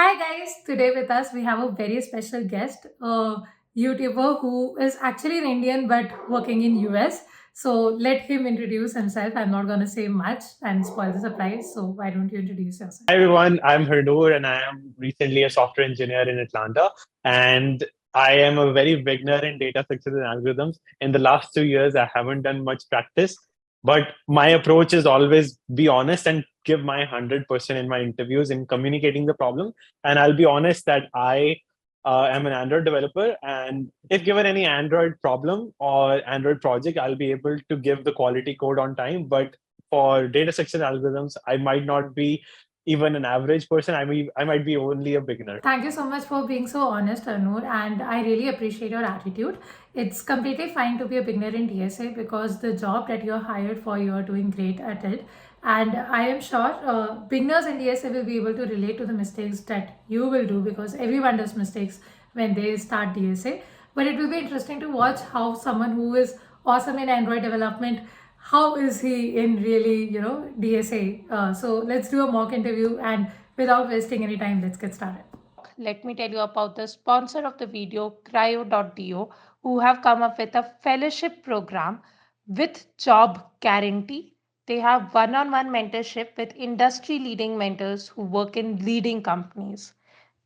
Hi guys, today with us we have a very special guest, a YouTuber who is actually an Indian but working in US. So let him introduce himself. I'm not gonna say much and spoil the surprise. So why don't you introduce yourself? Hi everyone, I'm Harnoor and I am recently a software engineer in Atlanta. And I am a very beginner in data structures and algorithms. In the last 2 years, I haven't done much practice, but my approach is always be honest and give my 100% in my interviews in communicating the problem. And I'll be honest that I am an Android developer. And if given any Android problem or Android project, I'll be able to give the quality code on time. But for data structure algorithms, I might not be even an average person. I might be only a beginner. Thank you so much for being so honest, Arnoor, and I really appreciate your attitude. It's completely fine to be a beginner in DSA because the job that you're hired for, you're doing great at it. And I am sure beginners in DSA will be able to relate to the mistakes that you will do because everyone does mistakes when they start DSA. But it will be interesting to watch how someone who is awesome in Android development, how is he in really, DSA. So let's do a mock interview, and without wasting any time, let's get started. Let me tell you about the sponsor of the video, cryo.do, who have come up with a fellowship program with job guarantee. They have one-on-one mentorship with industry leading mentors who work in leading companies.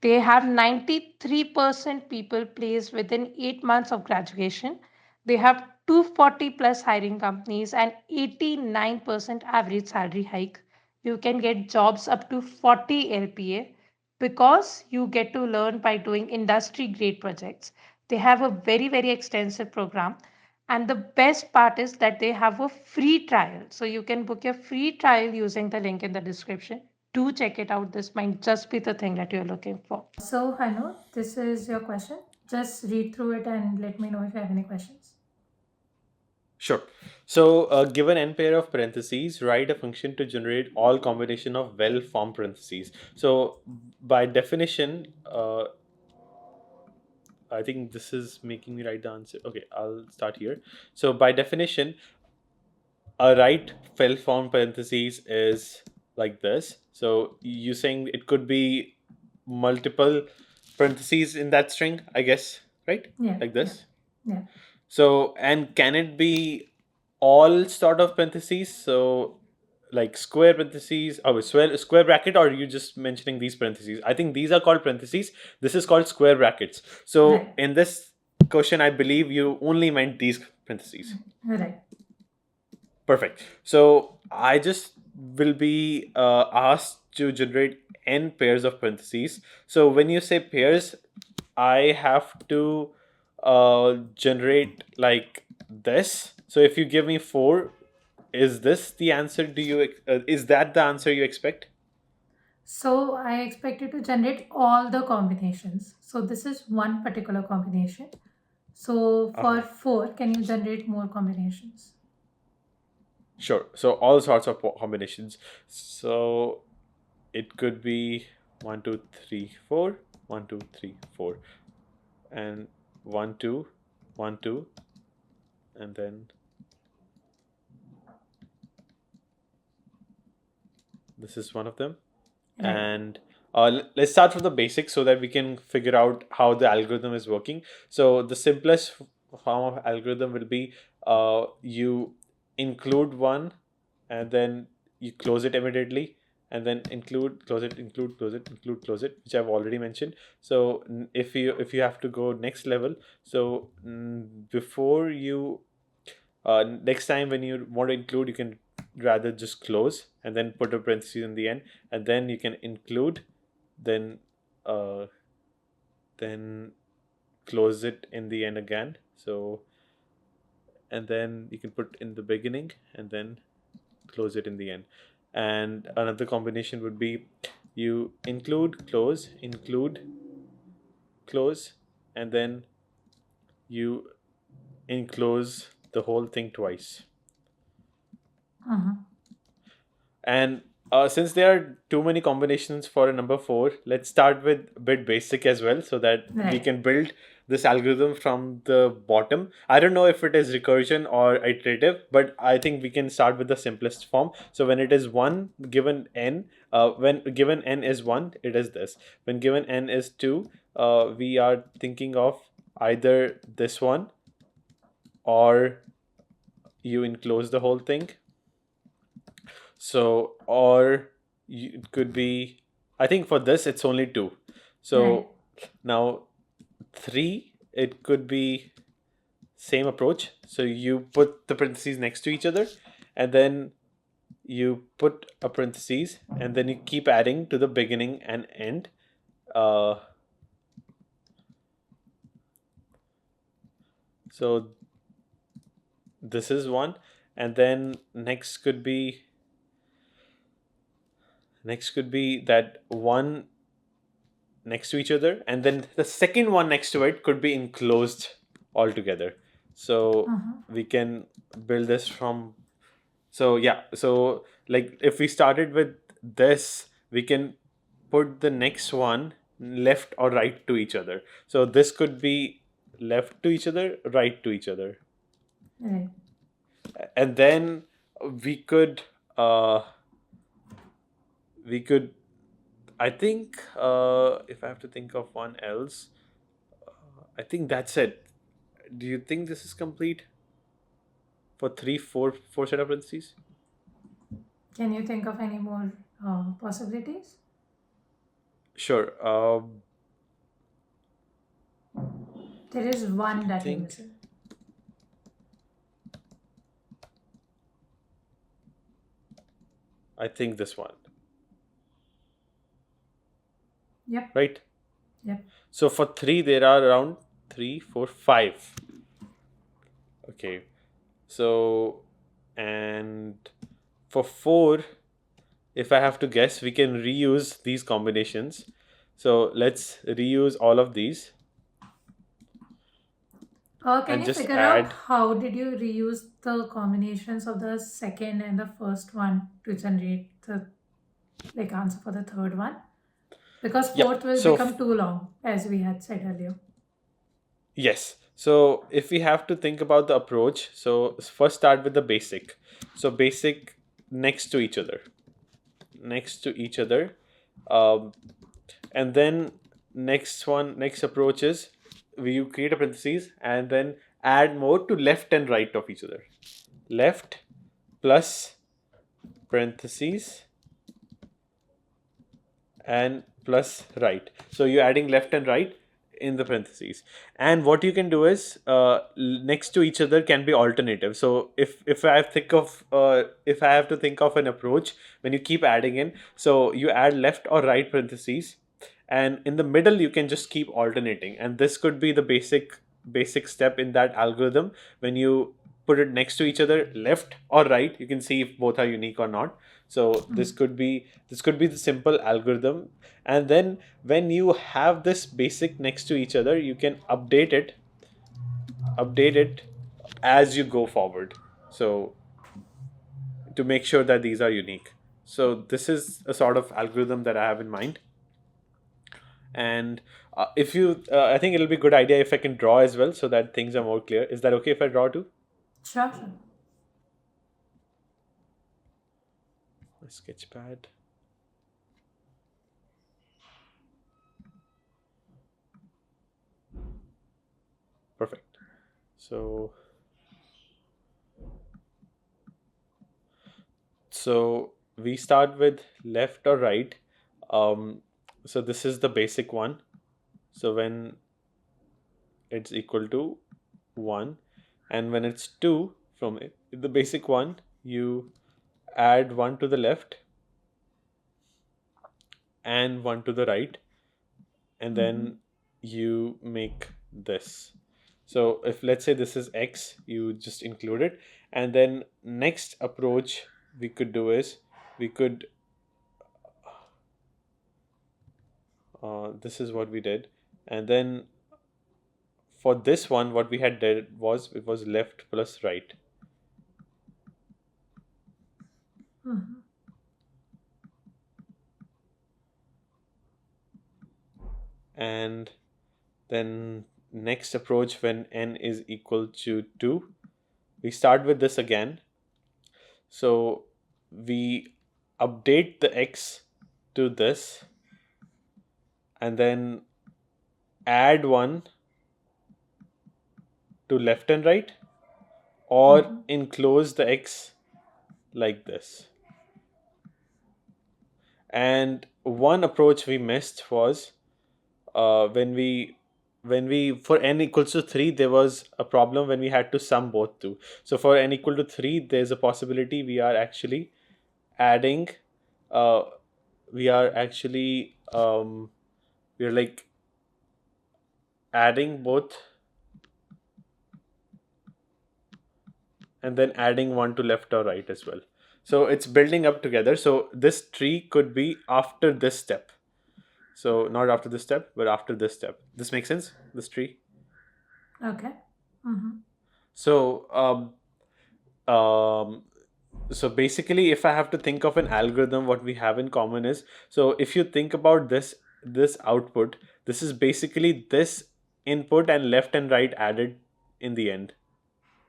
They have 93% people placed within 8 months of graduation. They have 240 plus hiring companies and 89% average salary hike. You can get jobs up to 40 LPA because you get to learn by doing industry grade projects. They have a very extensive program. And the best part is that they have a free trial. So you can book your free trial using the link in the description. Do check it out. This might just be the thing that you're looking for. So, Hanu, this is your question. Just read through it and let me know if you have any questions. Sure. So, given n pair of parentheses, write a function to generate all combination of well-formed parentheses. So, by definition, I think this is making me write the answer. Okay, I'll start here. So, by definition, a right well-formed parentheses is like this. So, you saying it could be multiple parentheses in that string, I guess, right? Yeah. Like this. Yeah. So, and can it be all sort of parentheses? So, like square parentheses, oh, square bracket, or are you just mentioning these parentheses? I think these are called parentheses. This is called square brackets. So, Right. in this question, I believe you only meant these parentheses. Right. Perfect. So, I just will be asked to generate n pairs of parentheses. So, when you say pairs, I have to generate like this. So if you give me 4, is this the answer? Is that the answer you expect? So I expect you to generate all the combinations. So this is one particular combination. So for Uh-huh. 4, can you generate more combinations? Sure. So all sorts of combinations. So it could be 1, 2, 3, 4, 1, 2, 3, 4, and 1, 2, 1, 2, and then this is one of them. Right. And let's start from the basics so that we can figure out how the algorithm is working. So the simplest form of algorithm will be you include one, and then you close it immediately, and then include, close it, include, close it, include, close it, which I've already mentioned. So if you have to go next level, so before you next time when you want to include, you can rather just close and then put a parenthesis in the end, and then you can include, then uh, then close it in the end again. So, and then you can put in the beginning and then close it in the end. And another combination would be you include, close, and then you enclose the whole thing twice. Uh-huh. And Since there are too many combinations for a number 4, let's start with a bit basic as well, so that we Right. can build this algorithm from the bottom. I don't know if it is recursion or iterative, but I think we can start with the simplest form. So when it is 1 given n, when given n is 1, it is this. When given n is 2, we are thinking of either this one, or you enclose the whole thing. So, or it could be, I think for this it's only 2. So Right. now 3, it could be same approach. So you put the parentheses next to each other, and then you put a parentheses, and then you keep adding to the beginning and end. So this is one, and then next could be that one next to each other, and then the second one next to it could be enclosed altogether. So we can build this from, so yeah, so like if we started with this, we can put the next one left or right to each other. So this could be left to each other, right to each other, Right. and then we could uh we could I think if I have to think of one else, I think that's it. Do you think this is complete for four set of parentheses? Can you think of any more possibilities? Sure. There is one that you're Think missing. I think this one, Yep. right? Yep. So for 3, there are around 3, 4, 5. Okay. So, and for 4, if I have to guess, we can reuse these combinations. So let's reuse all of these Can and you just figure out add. how did you reuse the combinations of the second and the first one to generate the answer for the third one? Because Yeah. fourth will So become too long, as we had said earlier. yes. So if we have to think about the approach, so first start with the basic. So basic next to each other, next to each other, um, and then next approach is you create a parentheses and then add more to left and right of each other. Left plus parentheses and plus right. So you're adding left and right in the parentheses. And what you can do is next to each other can be alternative. So if I have to think of an approach when you keep adding in, so you add left or right parentheses, and in the middle you can just keep alternating. And this could be the basic step in that algorithm. When you put it next to each other, left or right, you can see if both are unique or not. So this could be the simple algorithm. And then when you have this basic next to each other, you can update it as you go forward, so to make sure that these are unique. So this is a sort of algorithm that I have in mind. And if you I think it'll be a good idea if I can draw as well, so that things are more clear. Is that okay if I draw too? Sure, sure. My sketchpad. Perfect. So we start with left or right. So this is the basic one. So when it's equal to 1, and when it's 2, from it, the basic one, you add 1 to the left and 1 to the right, and then you make this. So if let's say this is x, you just include it. And then next approach we could do is we could this is what we did. And then for this one, what we had did was it was left plus right. and then next approach when n is equal to 2, we start with this again. So we update the x to this and then add 1 to left and right, or enclose the x like this. And one approach we missed was when we for n equals to 3, there was a problem when we had to sum both two. So for n equal to 3, there's a possibility we are actually adding we are like adding both and then adding 1 to left or right as well. So it's building up together. So this tree could be after this step. So not after this step, but after this step. This makes sense, this tree? Okay. So so basically, if I have to think of an algorithm, what we have in common is, so if you think about this output, this is basically this input and left and right added in the end.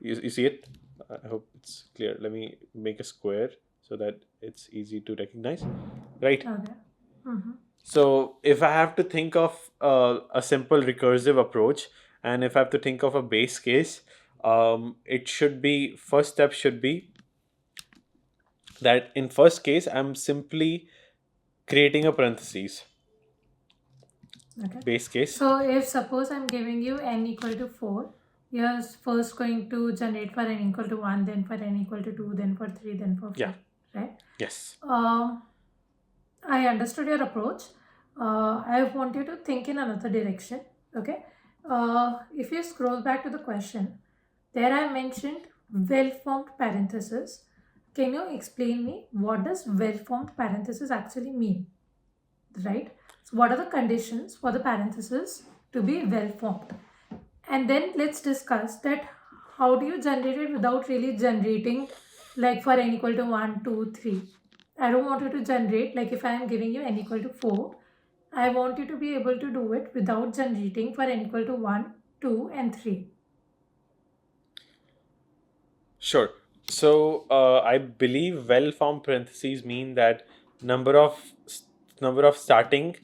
You see it? I hope it's clear. Let me make a square so that it's easy to recognize. Right? Okay. So if I have to think of a simple recursive approach, and if I have to think of a base case, it should be, first step should be that in first case, I'm simply creating a parentheses. Okay. Base case. So if suppose I'm giving you n equal to 4, you're first going to generate for n equal to 1, then for n equal to 2, then for 3, then for 4. Yeah. Right? Yes. I understood your approach. I want you to think in another direction. Okay. If you scroll back to the question, there I mentioned well-formed parenthesis. Can you explain me what does well-formed parenthesis actually mean? Right? So what are the conditions for the parenthesis to be well-formed? And then let's discuss that how do you generate it without really generating like for n equal to 1, 2, 3. I don't want you to generate, like if I am giving you n equal to 4, I want you to be able to do it without generating for n equal to 1, 2 and 3. Sure. So I believe well-formed parentheses mean that number of starting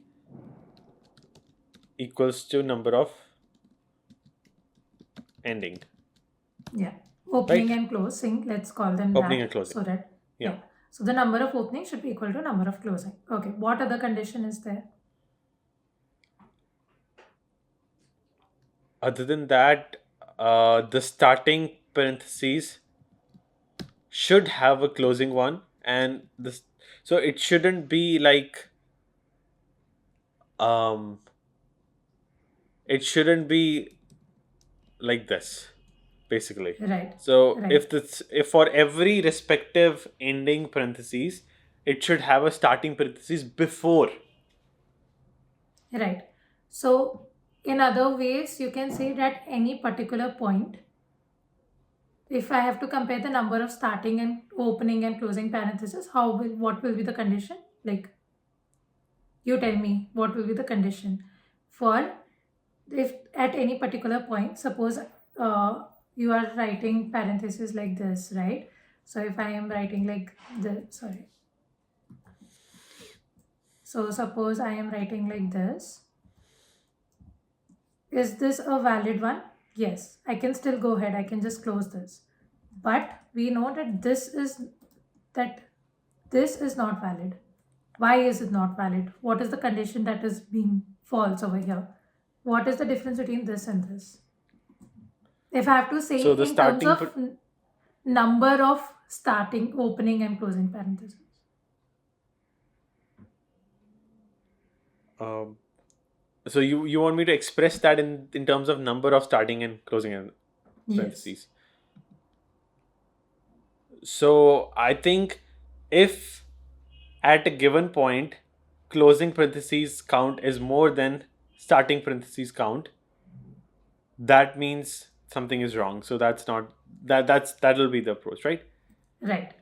equals to number of ending. Yeah. Opening Right. and closing, let's call them Opening that. and closing. So that, Yeah. So the number of opening should be equal to number of closing. Okay. What other condition is there? Other than that, the starting parentheses should have a closing one, and this, so it shouldn't be like it shouldn't be like this, basically. Right. So Right. if for every respective ending parentheses, it should have a starting parentheses before. Right. So in other ways, you can say that any particular point, if I have to compare the number of starting and opening and closing parentheses, what will be the condition? Like, you tell me what will be the condition for if at any particular point, suppose you are writing parentheses like this, right? So if I am writing like this, sorry. So suppose I am writing like this. Is this a valid one? Yes, I can still go ahead. I can just close this. But we know that this is not valid. Why is it not valid? What is the condition that is being false over here? What is the difference between this and this? If I have to say So the in terms starting of number of starting, opening and closing parentheses. So you want me to express that in terms of number of starting and closing and parentheses? Yes. So I think if at a given point closing parentheses count is more than starting parentheses count, that means something is wrong. So that'll be the approach, right? Right,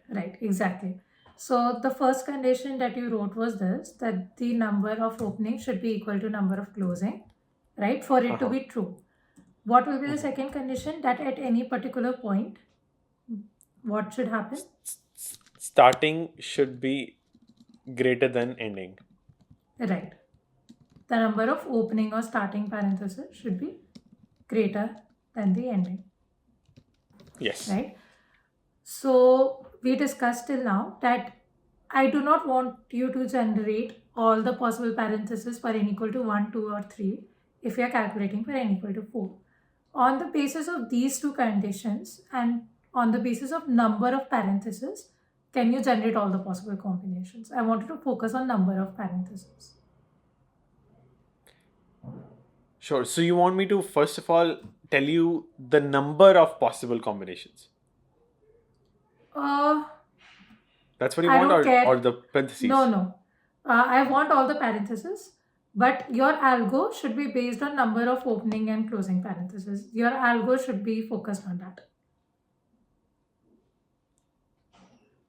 exactly. So the first condition that you wrote was this, that the number of opening should be equal to number of closing, right? For it to Uh-huh. be true. What will be the Mhm. second condition? That at any particular point, what should happen? Starting should be greater than ending. Right. The number of opening or starting parenthesis should be greater than the ending, Yes. right? So we discussed till now that I do not want you to generate all the possible parentheses for n equal to 1, 2 or 3 if you are calculating for n equal to 4. On the basis of these two conditions and on the basis of number of parentheses, can you generate all the possible combinations? I wanted to focus on number of parentheses. Sure. So you want me to first of all tell you the number of possible combinations? Uh, That's what you I want, don't or care. the parentheses? No. I want all the parentheses, but your algo should be based on number of opening and closing parentheses. Your algo should be focused on that.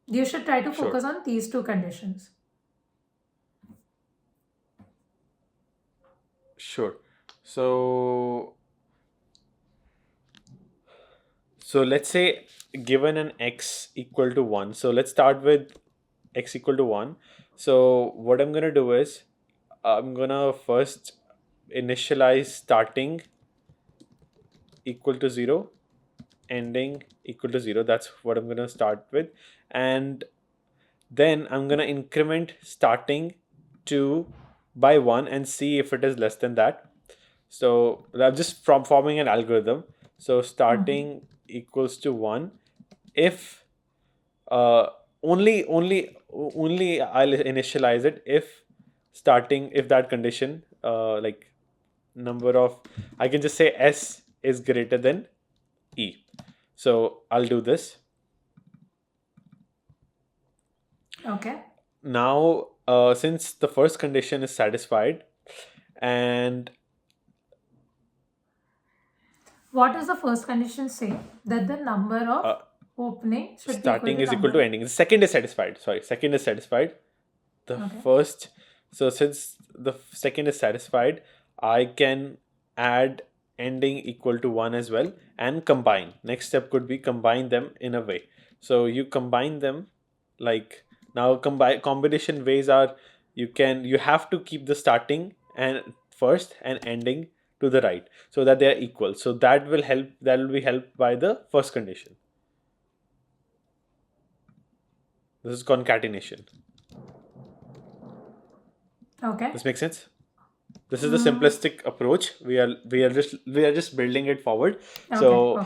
You should try to Sure. focus on these two conditions. Sure. So let's say given an x equal to 1. So let's start with x equal to 1. So what I'm going to do is I'm going to first initialize starting equal to 0, ending equal to 0. That's what I'm going to start with. And then I'm going to increment starting to by 1 and see if it is less than that. So I'm just forming an algorithm. So starting equals to 1 if only I'll initialize it if that condition like number of, I can just say s is greater than e. So I'll do this. Okay. Now since the first condition is satisfied, and What does the first condition say? That the number of opening should starting be is equal equal to to ending. The second is satisfied. Sorry, second is satisfied. The Okay. first, so since the second is satisfied, I can add ending equal to 1 as well and combine. Next step could be combine them in a way. So you combine them like, now combination ways are, you have to keep the starting and first and ending to the right so that they are equal. So that will be helped by the first condition. This is concatenation. Okay. This makes sense? This is the simplistic approach. We are just building it forward. So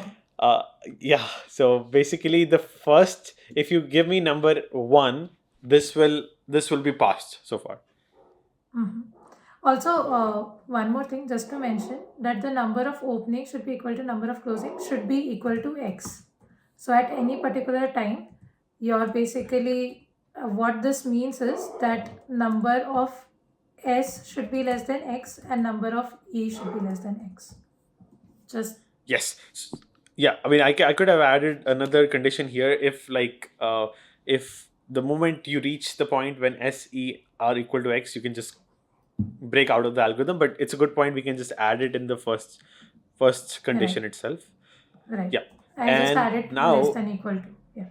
yeah. So basically, the first, if you give me number 1, this will be passed so far. Also, one more thing just to mention, that the number of opening should be equal to number of closing should be equal to x. So at any particular time, you're basically, what this means is that number of s should be less than x and number of e should be less than x. Just Yes. Yeah. I mean, I could have added another condition here if the moment you reach the point when s, e are equal to x, you can just break out of the algorithm. But it's a good point. We can just add it in the first condition itself. right. Yeah. I just And added now, less than equal to.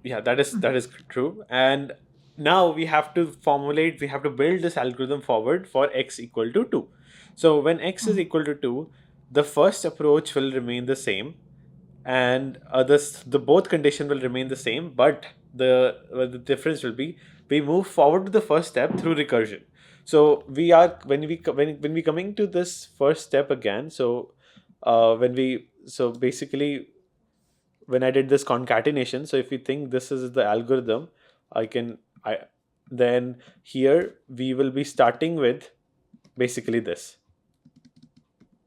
yeah, that is true. And now we have to build this algorithm forward for x equal to 2. So when x is equal to 2, the first approach will remain the same, and the both condition will remain the same, but the difference will be we move forward to the first step through recursion. So we are when we coming to this first step again. So basically when I did this concatenation, so if you think this is the algorithm, then here we will be starting with basically this.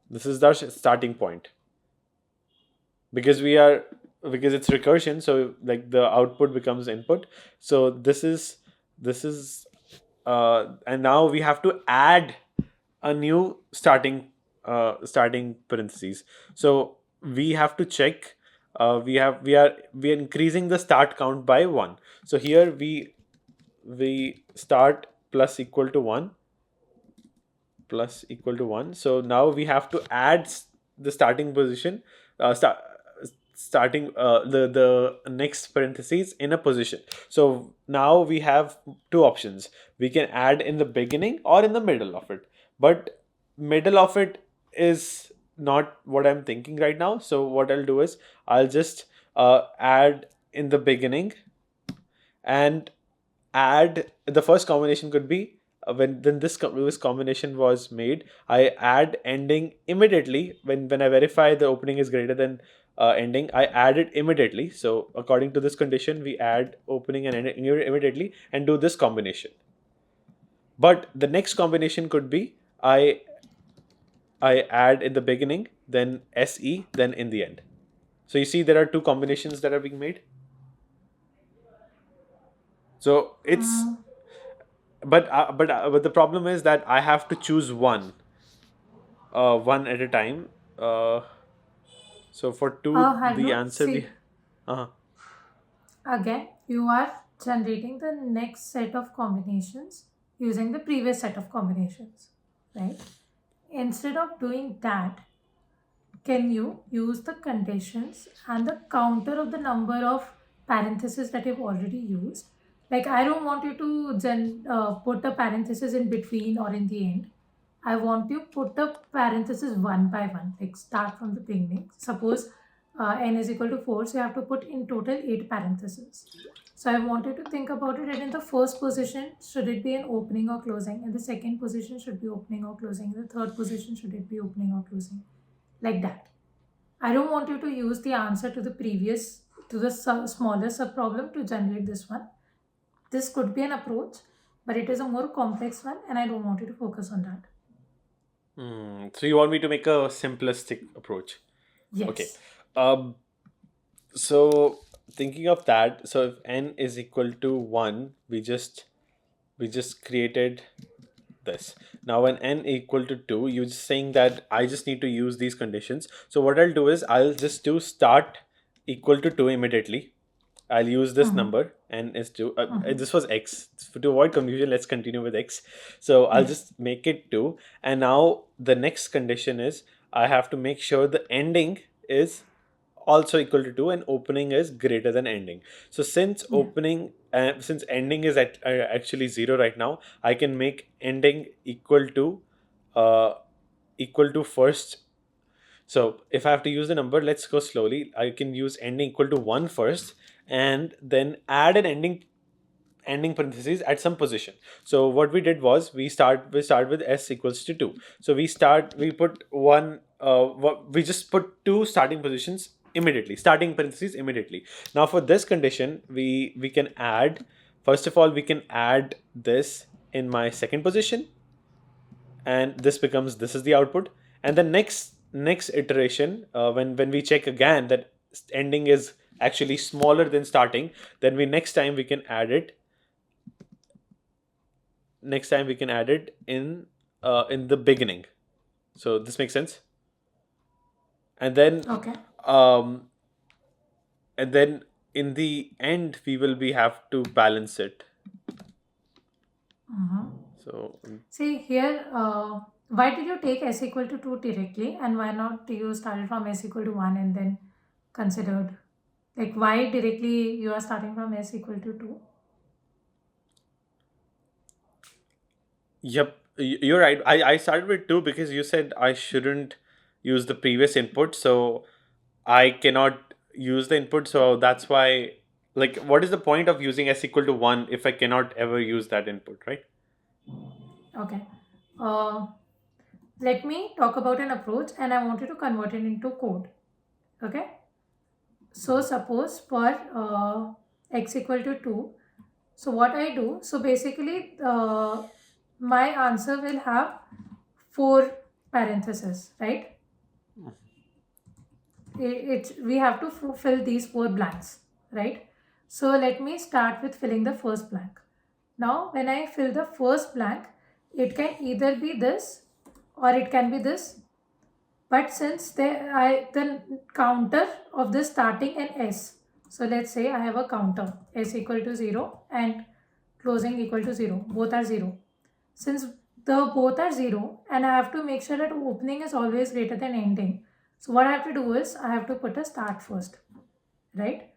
This is our starting point. Because it's recursion, so like the output becomes input. So this is and now we have to add a new starting parentheses. So we have to check we are increasing the start count by 1. So here we start plus equal to 1 plus equal to 1. So now we have to add the starting position, starting the next parentheses in a position. So now we have two options. We can add in the beginning or in the middle of it, but middle of it is not what I'm thinking right now. So what I'll do is I'll just add in the beginning, and add the first combination could be when this combination was made, I add ending immediately. When I verify the opening is greater than ending, I add it immediately. So according to this condition, we add opening and ending immediately and do this combination. But the next combination could be I add in the beginning, then SE, then in the end. So you see there are two combinations that are being made. So it's but the problem is that I have to choose one at a time. So for two, the Harnoor, answer we see, uh again, you are generating the next set of combinations using the previous set of combinations, right? Instead of doing that, can you use the conditions and the counter of the number of parentheses that you've already used? Like, I don't want you to put a parenthesis in between or in the end. I want you to put the parentheses one by one, like start from the beginning. Suppose n is equal to 4, so you have to put in total 8 parentheses. So I wanted to think about it, and in the first position, should it be an opening or closing? In the second position, should be opening or closing? In the third position, should it be opening or closing? Like that. I don't want you to use the answer to the previous, to the smaller sub-problem to generate this one. This could be an approach, but it is a more complex one, and I don't want you to focus on that. So you want me to make a simplistic approach? Yes. Okay. So thinking of that, so if n is equal to 1, we just created this. Now when n equal to 2, you're just saying that I just need to use these conditions. So what I'll do is I'll just do start equal to 2 immediately. I'll use this number, and is 2. This was x. To avoid confusion, let's continue with x. So I'll just make it 2. And now the next condition is I have to make sure the ending is also equal to 2 and opening is greater than ending. So since since ending is actually 0 right now, I can make ending equal to first. So if I have to use the number, let's go slowly. I can use ending equal to 1 first, and then add an ending parentheses at some position. So what we did was we start with s equals to 2. So we put one we just put two starting positions immediately, starting parentheses immediately. Now for this condition, we can add, first of all, we can add this in my second position, and this is the output. And the next iteration, when we check again that ending is actually smaller than starting, then next time we can add it in the beginning. So this makes sense. And then Okay. and then in the end we will have to balance it. So See here, why did you take s equal to 2 directly, and why not you started from s equal to 1 and then considered? Like, why directly you are starting from s equal to 2? Yep, you're right. I started with 2 because you said I shouldn't use the previous input, so I cannot use the input. So that's why, like, what is the point of using s equal to 1 if I cannot ever use that input, right? Okay. Let me talk about an approach, and I want you to convert it into code. Okay. So suppose for x equal to 2, so what I do, so basically my answer will have 4 parentheses, right? We have to fill these 4 blanks, right? So let me start with filling the first blank. Now when I fill the first blank, it can either be this or it can be this. But since the counter of this starting in S. So let's say I have a counter S equal to 0 and closing equal to 0. Both are 0. Since the both are 0 and I have to make sure that opening is always greater than ending. So what I have to do is I have to put a start first, right?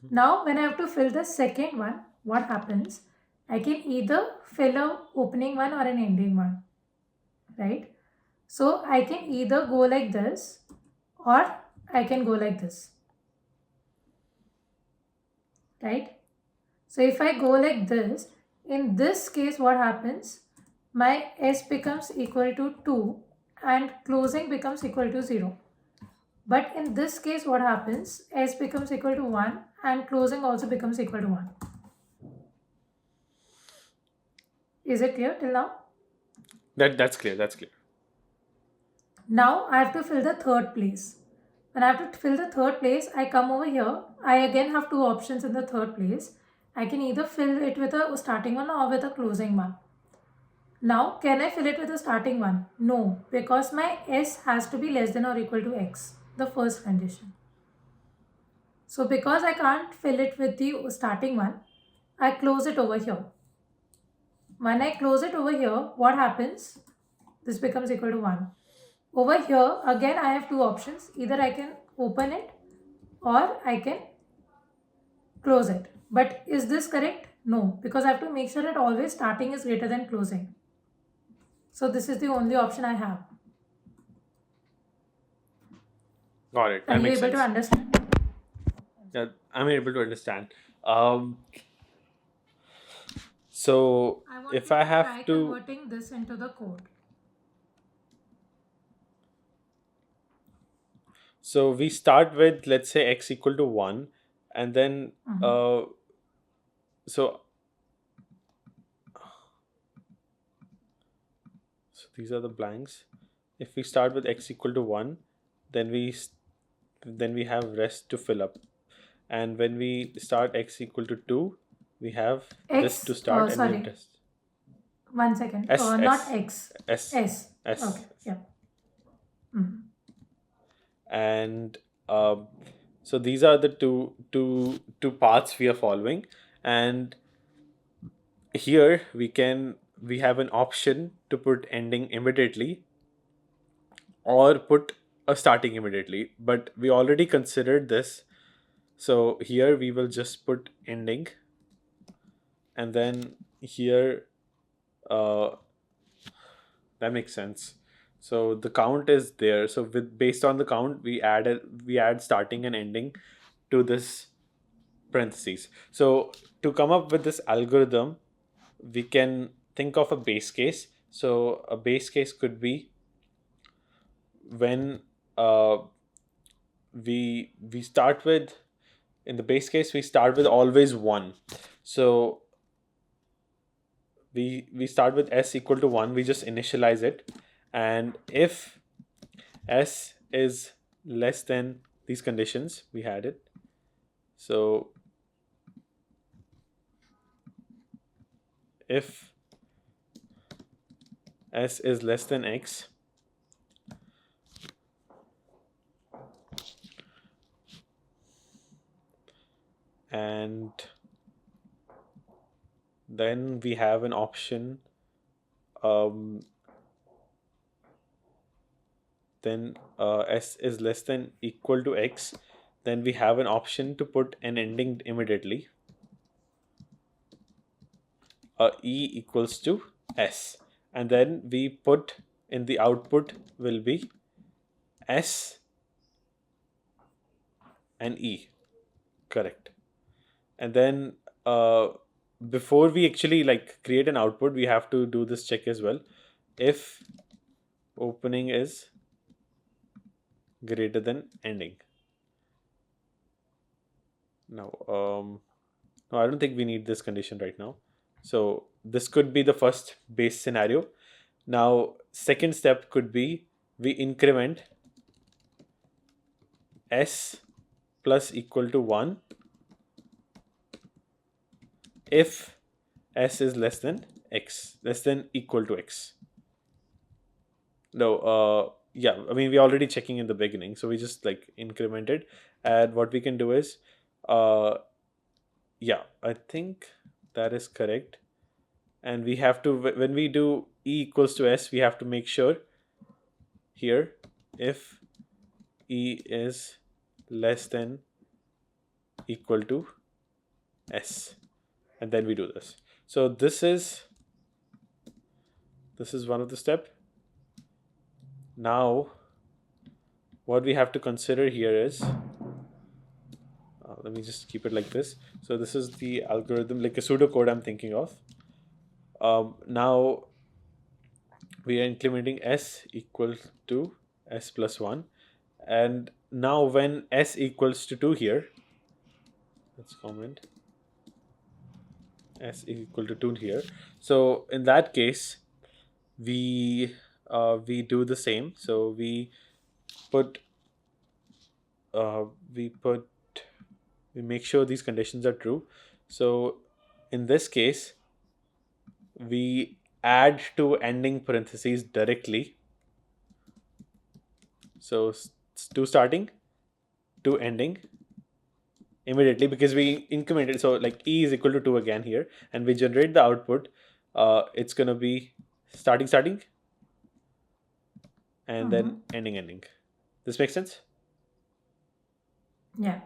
Now when I have to fill the second one, what happens? I can either fill a opening one or an ending one, right? So I can either go like this or I can go like this, right? So if I go like this, in this case what happens? My S becomes equal to 2 and closing becomes equal to 0. But in this case what happens? S becomes equal to 1 and closing also becomes equal to 1. Is it clear till now? That's clear. That's clear. Now I have to fill the third place. When I have to fill the third place, I come over here. I again have two options in the third place. I can either fill it with a starting one or with a closing one. Now, can I fill it with a starting one? No, because my S has to be less than or equal to X, the first condition. So because I can't fill it with the starting one, I close it over here. When I close it over here, what happens? This becomes equal to 1. Over here, again I have two options. Either I can open it or I can close it. But is this correct? No, because I have to make sure that always starting is greater than closing. So this is the only option I have. Got it. Are That you makes able sense. to understand? Yeah, I'm able to understand. Um, so I want if you I to have try to, converting this into the code. so we start with, let's say, x equal to 1, and then so so these are the blanks. If we start with x equal to 1, then we have rest to fill up, and when we start x equal to 2, we have this to X, start, and we'll sorry, test 1 second. s Not s X. s S. s Okay, yeah. Mhm. and so these are the two paths we are following, and here we have an option to put ending immediately or put a starting immediately, but we already considered this, so here we will just put ending, and then here uh, that makes sense. So the count is there, so with based on the count we add starting and ending to this parentheses. So to come up with this algorithm, we can think of a base case. So a base case could be when we start with, in the base case we start with always 1. So we start with s equal to 1, we just initialize it, and if s is less than these conditions we had it, so if s is less than x, and then we have an option, then s is less than equal to x, then we have an option to put an ending immediately, e equals to s, and then we put in the output will be s and e, correct. And then before we actually like create an output, we have to do this check as well. If opening is greater than ending. Now no, I don't think we need this condition right now, so this could be the first base scenario. Now second step could be we increment s plus equal to 1 if s is less than equal to x. No, yeah, I mean, we're already checking in the beginning, so we just like incremented. And what we can do is, yeah, I think that is correct. And we have to, when we do E equals to S, we have to make sure here if E is less than equal to S, and then we do this. So this is one of the step. Now what we have to consider here is, let me just keep it like this. So this is the algorithm, like a pseudocode I'm thinking of. Now we are implementing S equal to S plus 1. And now when S equals to 2 here, let's comment S equal to 2 here. So in that case, we do the same. So we put we make sure these conditions are true. So in this case, we add to ending parentheses directly. So to starting, to ending immediately, because we incremented. So like E is equal to 2 again here, and we generate the output. It's gonna be starting, and then ending. This makes sense? Yeah.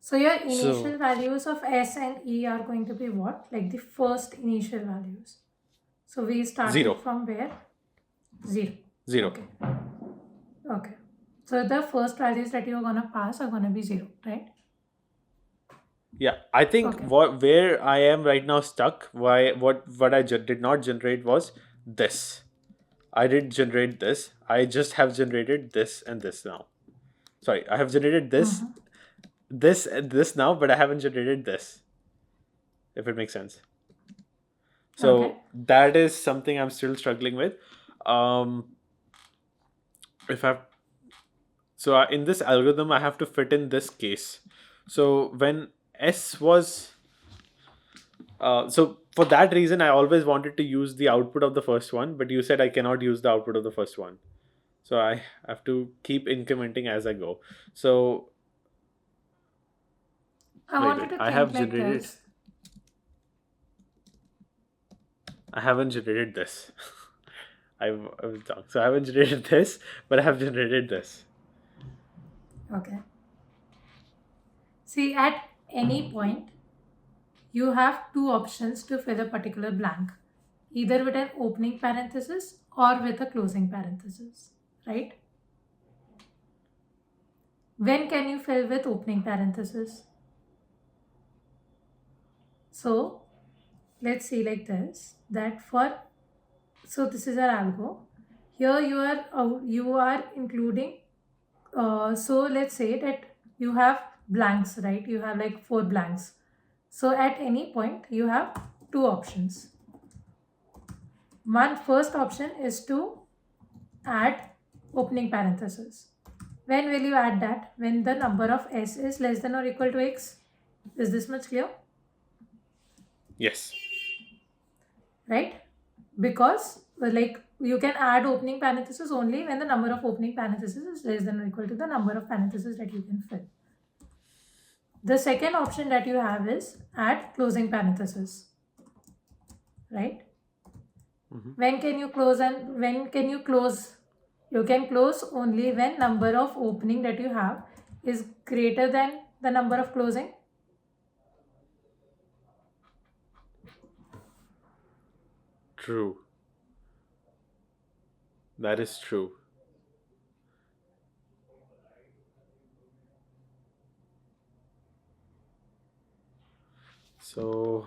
So your So- initial values of S and E are going to be what? Like the first initial values. So we started 0. from where? 0. 0. Okay. Okay. So the first values that you're gonna pass are gonna be 0, right? Yeah, I think Okay. where I am right now stuck, what I did not generate was this. I did generate this. I just have generated this and this now. Sorry, I have generated this, this and this now, but I haven't generated this. If it makes sense. So Okay. that is something I'm still struggling with. If I So in this algorithm, I have to fit in this case. So when S was, so for that reason, I always wanted to use the output of the first one, but you said I cannot use the output of the first one. So I have to keep incrementing as I go. So I wait, wanted to I think have like generated. this. I haven't generated this. So I haven't generated this, but I have generated this. Okay. See, at any point, you have two options to fill a particular blank, either with an opening parenthesis or with a closing parenthesis, right? When can you fill with opening parenthesis? So let's see like this, that for, so this is our algo. Here you are including, so let's say that you have blanks, right? You have like 4 blanks. So at any point you have two options. One first option is to add opening parenthesis. When will you add that? When the number of S is less than or equal to X. Is this much clear? Yes. Right? Because like you can add opening parenthesis only when the number of opening parentheses is less than or equal to the number of parentheses that you can fill. The second option that you have is add closing parenthesis. Right? When can you close and when can you close? You can close only when number of opening that you have is greater than the number of closing. True. That is true. So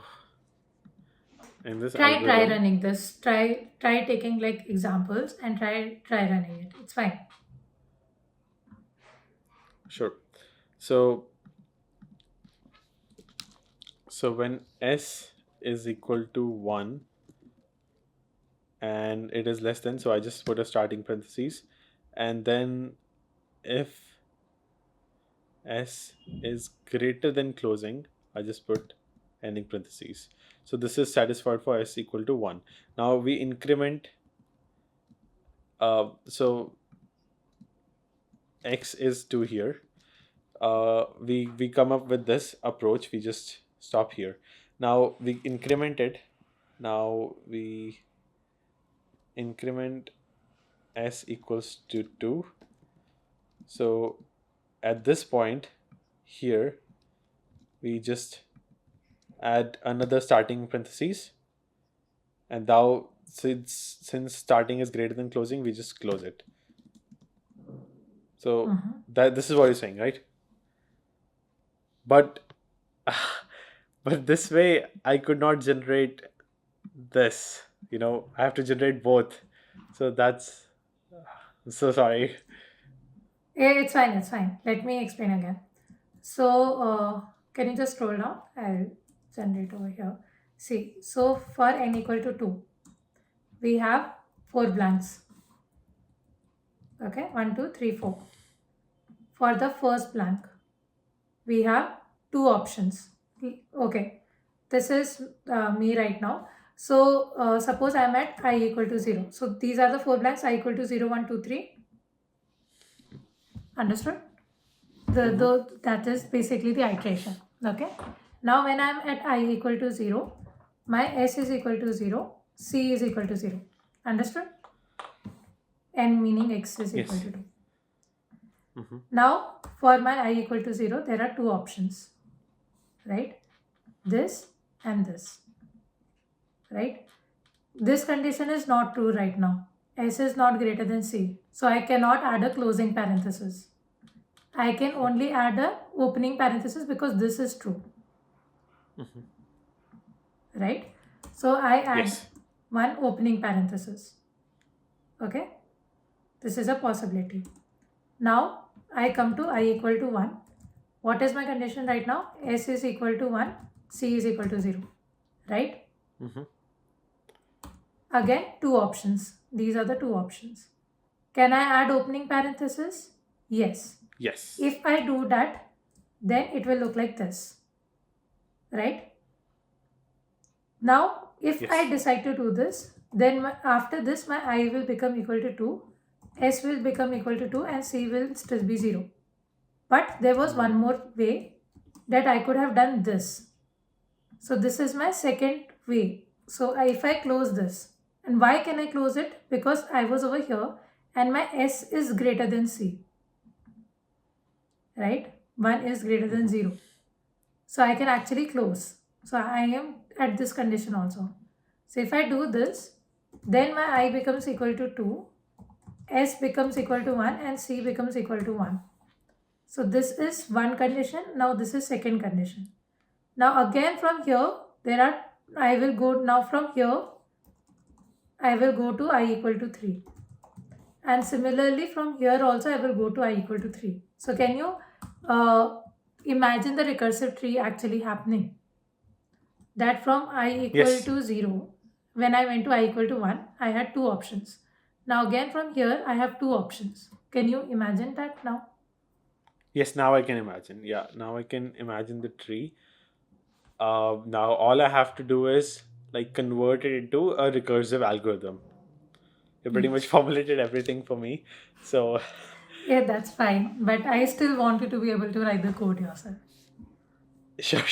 in this Try algorithm, running this. Try taking like examples and try running it. It's fine. sure. So when S is equal to 1 and it is less than, so I just put a starting parentheses, and then if S is greater than closing, I just put ending parentheses. So this is satisfied for S equal to 1. Now we increment So x is 2 here. We come up with this approach. We just stop here. Now we increment it. Now we increment s equals to 2. So at this point here, we just add another starting parentheses, and now since starting is greater than closing, we just close it. So that this is what you're saying, right? But but this way I could not generate this. I have to generate both. So that's so sorry. It's fine, it's fine. Let me explain again. So, can you just scroll down? I'll generate over here. See, so for n equal to 2, we have 4 blanks. Okay, 1, 2, 3, 4. For the first blank, we have 2 options. Okay, this is me right now. So, suppose I'm at I equal to 0. So, these are the 4 blanks, I equal to 0, 1, 2, 3. Understood? That is basically the iteration. Okay. Now when I'm at I equal to 0, my S is equal to 0, C is equal to 0. Understood? N meaning X is equal to 2. Now for my I equal to 0, there are 2 options. Right? This and this. Right? This condition is not true right now. S is not greater than C. So I cannot add a closing parenthesis. I can only add a opening parenthesis because this is true. Right? So I add one opening parenthesis. Okay? This is a possibility. Now I come to I equal to 1. What is my condition right now? S is equal to 1, C is equal to 0. Right? Again, 2 options. These are the 2 options. Can I add opening parenthesis? Yes. Yes. If I do that, then it will look like this. Right? Now, if I decide to do this, then after this, my I will become equal to 2, S will become equal to 2, and C will still be 0. But there was one more way that I could have done this. So this is my second way. So if I close this, and why can I close it? Because I was over here and my S is greater than C. Right? 1 is greater than 0. So I can actually close. So I am at this condition also. So if I do this, then my I becomes equal to 2, S becomes equal to 1, and C becomes equal to 1. So this is one condition. Now this is second condition. Now again from here, I will go now from here, I will go to I equal to 3. And similarly from here also I will go to I equal to 3. So can you imagine the recursive tree actually happening? That from I equal to 0, when I went to I equal to 1, I had 2 options. Now again from here, I have 2 options. Can you imagine that now? Yes, now I can imagine. Yeah, now I can imagine the tree. Now all I have to do is convert it into a recursive algorithm. You pretty much formulated everything for me. So yeah, that's fine. But I still want you to be able to write the code yourself. Sure.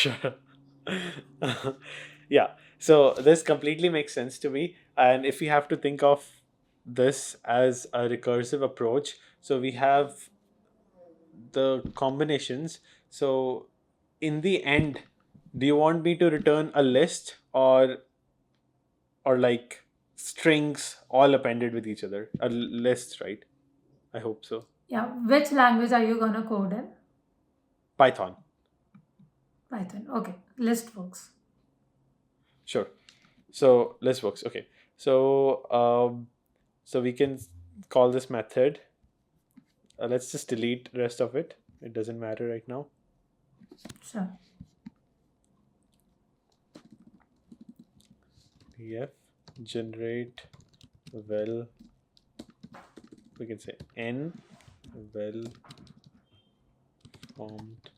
Yeah. So this completely makes sense to me. And if we have to think of this as a recursive approach, so we have the combinations. So in the end, do you want me to return a list or strings all appended with each other? A list, right? I hope so. Yeah. Which language are you gonna code in? Python. Python. Okay. List works. Sure. So list works. Okay. So so we can call this method. Let's just delete the rest of it. It doesn't matter right now. Sure. Df generate well. We can say n well formed.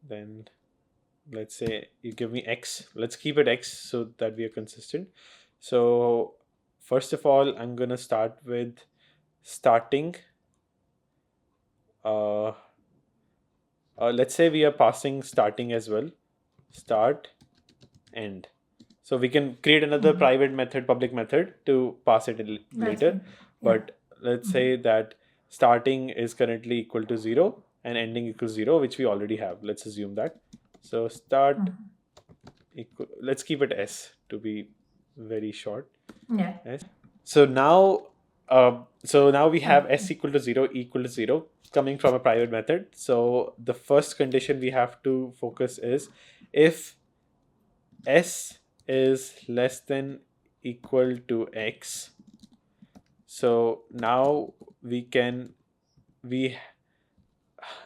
Then let's say you give me x. Let's keep it x so that we are consistent. So first of all, I'm gonna start with starting. Let's say we are passing starting as well. Start, end. So we can create another private method, public method to pass it later. fine. But let's say that starting is currently equal to 0 and ending equals 0, which we already have. Let's assume that. So start equal, let's keep it S to be very short. Yeah. S. So now we have S equal to 0, equal to 0 coming from a private method. So the first condition we have to focus is if S is less than equal to X. So now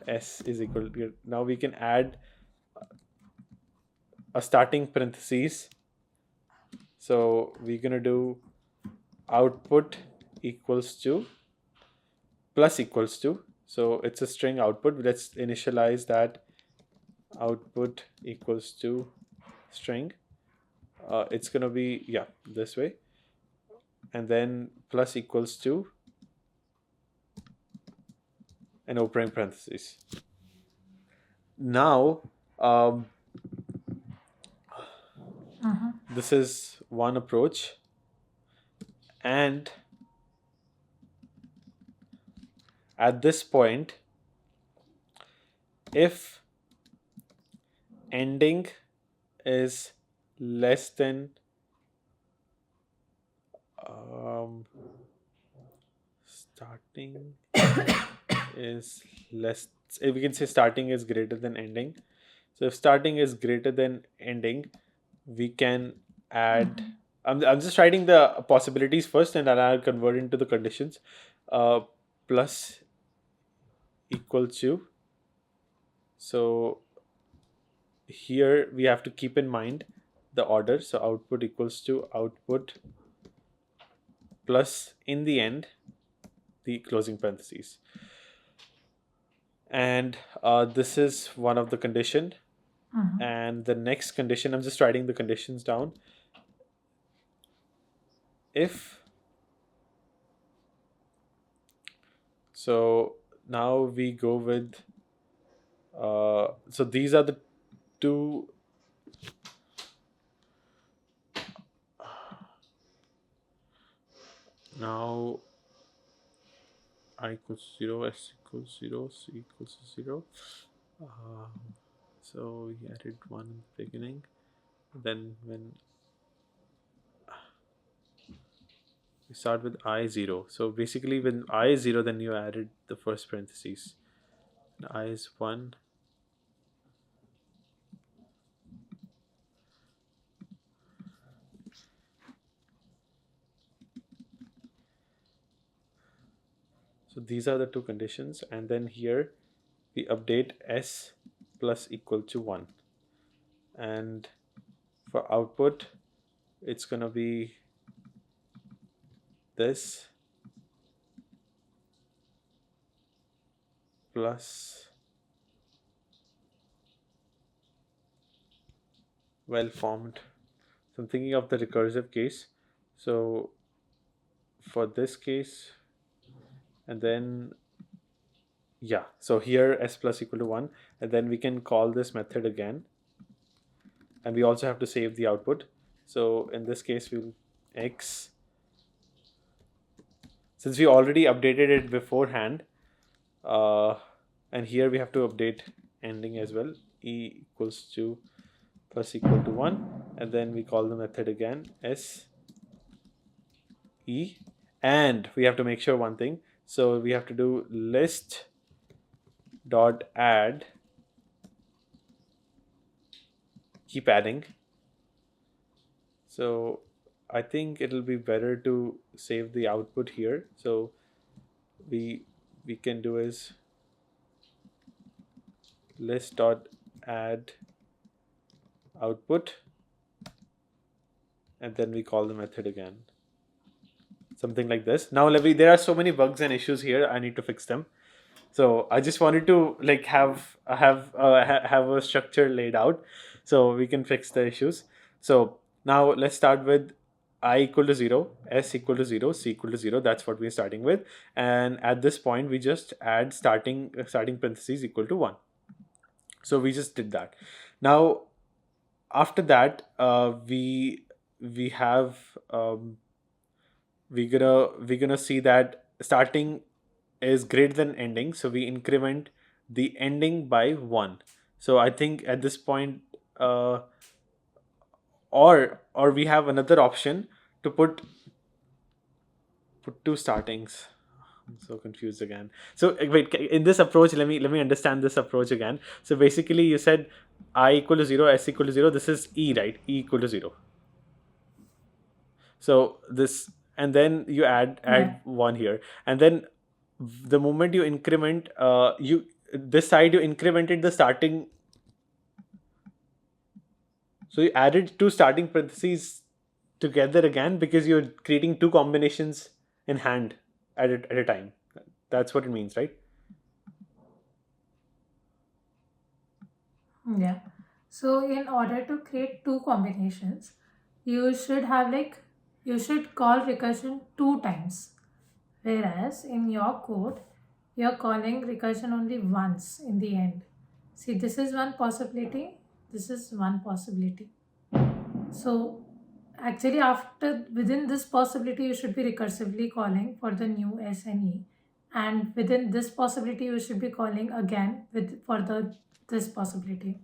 S is equal to, now we can add a starting parentheses. So we're gonna do output equals to plus equals to. So it's a string output. Let's initialize that output equals to string. It's gonna be this way, and then plus equals to an opening parentheses. Now this is one approach, and at this point, if ending is less than starting is less, we can say starting is greater than ending. So if starting is greater than ending, we can add, I'm just writing the possibilities first and then I'll convert into the conditions. Plus equal to, so here we have to keep in mind the order. So output equals to output plus in the end the closing parentheses. And this is one of the condition. And the next condition, I'm just writing the conditions down. If so, now we go with so these are the two now I equals 0, S equals 0, C equals 0. So we added 1 in the beginning. Then when we start with I 0. So basically when I is 0, then you added the first parentheses. And I is 1. So these are the two conditions, and then here we update S plus equal to 1. And for output, it's gonna be this plus well formed. So I'm thinking of the recursive case. So for this case, and then so here S plus equal to 1, and then we can call this method again, and we also have to save the output. So in this case we'll X, since we already updated it beforehand, and here we have to update ending as well, E equals to plus equal to 1, and then we call the method again S E, and we have to make sure one thing. So we have to do list dot add, keep adding. So I think it'll be better to save the output here. So we can do is list dot add output, and then we call the method again, something like this. Now there are so many bugs and issues here, I need to fix them. So I just wanted to like have a structure laid out so we can fix the issues. So now let's start with I equal to 0, S equal to 0, C equal to 0. That's what we're starting with. And at this point, we just add starting parentheses equal to 1. So we just did that. Now, after that, we have we're gonna see that starting is greater than ending, so we increment the ending by 1. So I think at this point, or we have another option to put two startings. I'm so confused again. So wait, in this approach, let me understand this approach again. So basically, you said I equal to 0, S equal to 0. This is E, right? E equal to 0. So this, and then you add Yeah. 1 here, and then the moment you increment, you this side you incremented the starting. So you added two starting parentheses together again because you're creating two combinations in hand at a time. That's what it means, right? Yeah. So in order to create two combinations, you should have like you should call recursion two times. Whereas in your code, you're calling recursion only once in the end. See, this is one possibility, this is one possibility. So actually after within this possibility you should be recursively calling for the new S and E, and within this possibility you should be calling again with for the this possibility.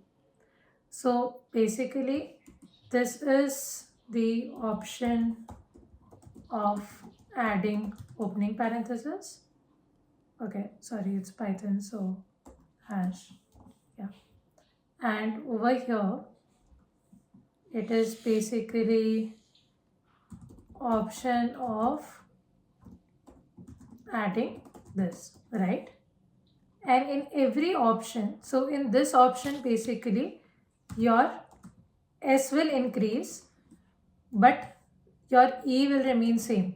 So basically this is the option of adding opening parenthesis. Okay, sorry, it's Python, so hash. Yeah. And over here it is basically option of adding this, right? And in every option, so in this option basically your S will increase but your E will remain same,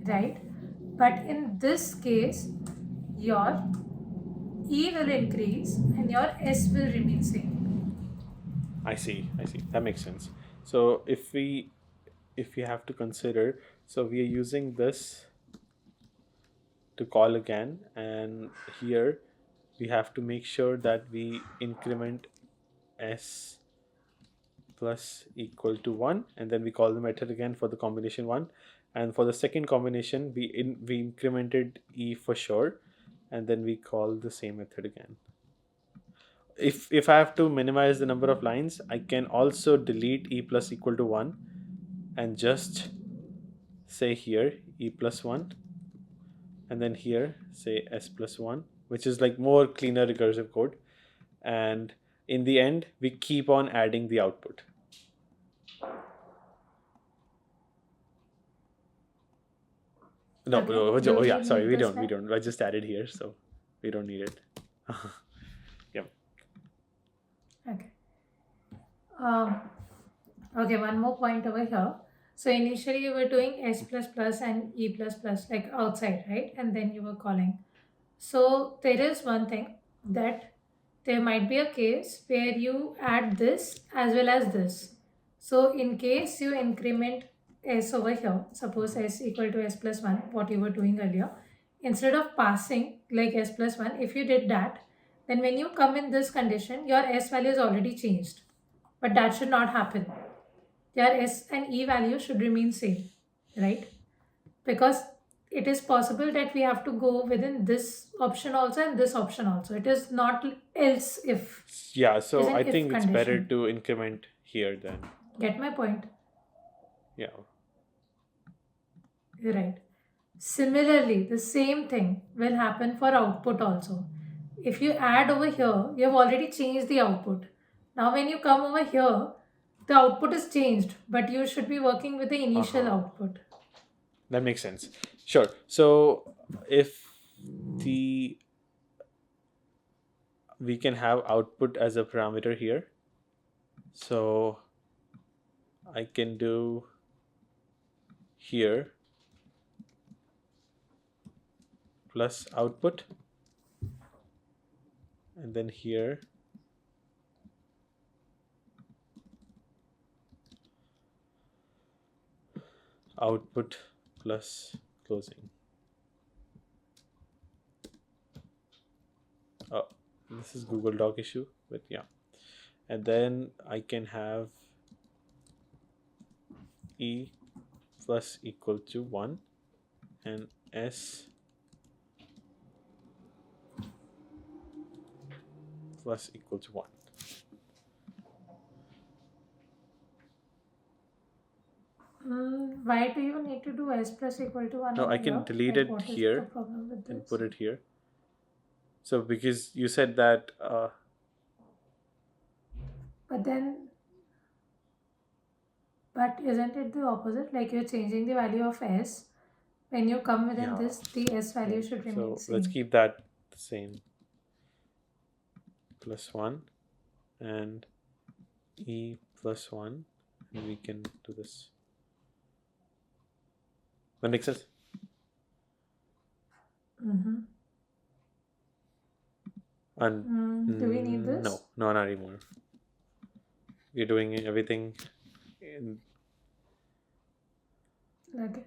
right? But in this case your E will increase and your S will remain same. I see. That makes sense. So if we have to consider, so we are using this to call again, and here we have to make sure that we increment S plus equal to 1, and then we call the method again for the combination 1, and for the second combination we incremented E for sure, and then we call the same method again. If I have to minimize the number of lines, I can also delete E plus equal to 1 and just say here E plus 1, and then here say S plus 1, which is like more cleaner recursive code. And in the end, we keep on adding the output. No, Okay, oh do yeah, you sorry, need we this don't. step? I just added here, so we don't need it. Yeah. Okay. Okay, one more point over here. So initially you were doing S plus plus and E plus plus like outside, right? And then you were calling. So there is one thing that there might be a case where you add this as well as this. So in case you increment S over here, suppose S equal to S plus 1, what you were doing earlier, instead of passing like S plus 1, if you did that, then when you come in this condition, your S value is already changed. But that should not happen. Their S and E value should remain same, right? Because it is possible that we have to go within this option also and this option also. It is not else if. Yeah, It is so an I if think it's better condition. to increment here then. Get my point? Yeah. You're right. Similarly, the same thing will happen for output also. If you add over here, you have already changed the output. Now when you come over here, the output is changed, but you should be working with the initial output. That makes sense. Sure. So if the we can have output as a parameter here. So I can do here plus output, and then here output plus closing. Oh, this is Google Doc issue, but yeah. And then I can have E plus equal to 1 and S plus equal to 1. Why do you need to do s plus equal to 1 No, over I can here? delete Like, it what is the here problem with and this? put it here. So because you said that But isn't it the opposite? Like, you're changing the value of s. When you come within yeah, this, the s value right. should remain So same. let's keep that the same. Plus 1 and E plus 1, and we can do this. That makes sense? Mm-hmm. And Do we need this? No, not anymore. We're doing everything in. Okay.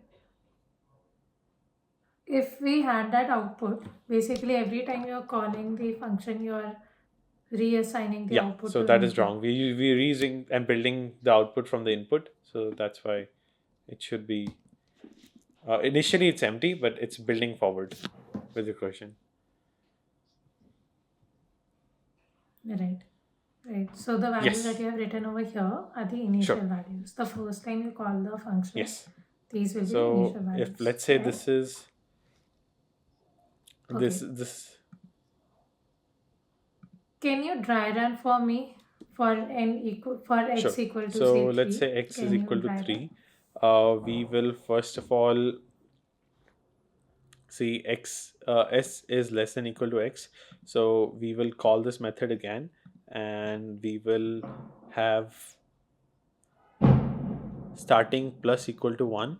If we had that output, basically every time you're calling the function, you're reassigning the Yeah, output so to that the is wrong. We're using and building the output from the input, so that's why it should be. Initially, it's empty, but it's building forward with recursion. Right. Right. So the values that Yes. you have written over here are the initial Sure. values. The first time you call the function, Yes. these will be the So initial values. if let's say right? this is this Okay. this Can you dry run for me for x sure. equal to So say 3? let's say x is Can you equal to dry run? 3. We will first of all see s is less than equal to x, so we will call this method again, and we will have starting plus equal to 1.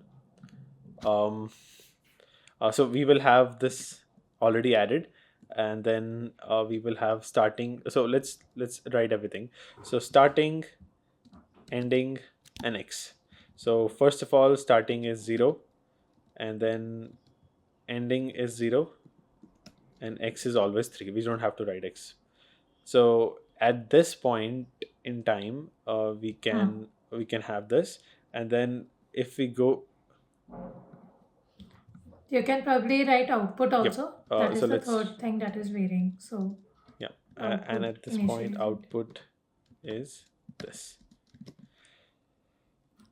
So we will have this already added, and then we will have starting. So let's write everything. So starting, ending, and x. So first of all, starting is 0, and then ending is 0, and x is always 3. We don't have to write x. So at this point in time, we can have this, and then if we go, You can probably write output yep. also. That is So the let's, third thing that is varying. So yeah, and output at this point, initially. output is this.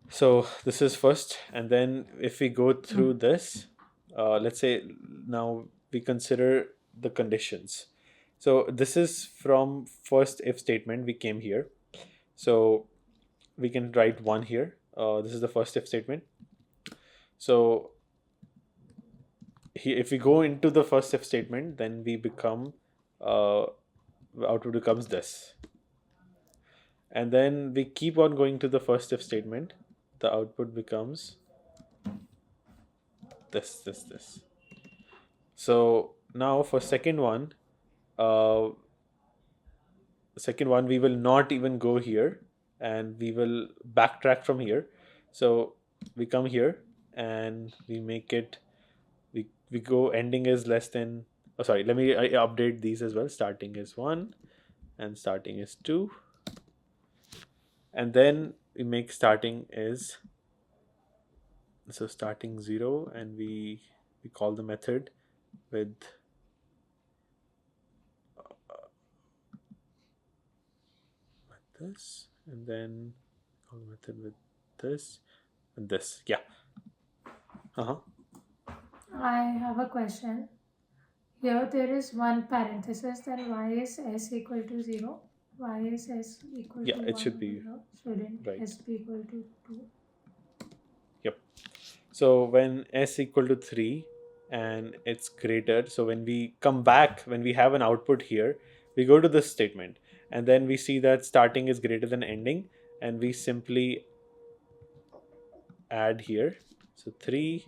So this is first, and then if we go through this, let's say now we consider the conditions. So this is from first if statement, we came here. So we can write 1 here. This is the first if statement. So here, if we go into the first if statement, then we become output becomes this, and then we keep on going to the first if statement. The output becomes this. So now for second one, we will not even go here, and we will backtrack from here. So we come here and we make it, we go ending is less than, oh sorry, let me update these as well. Starting is 1 and starting is 2, and then we make starting is, so starting 0, and we call the method with this, and then call the method with this and this. Yeah. I have a question. Here there is one parenthesis, then y is s equal to 0. Y is s equal Yeah, to 1 it should be over here. Shouldn't right. s be equal to 2? Yep. So when s equal to 3 and it's greater, so when we come back, when we have an output here, we go to this statement, and then we see that starting is greater than ending, and we simply add here. So 3,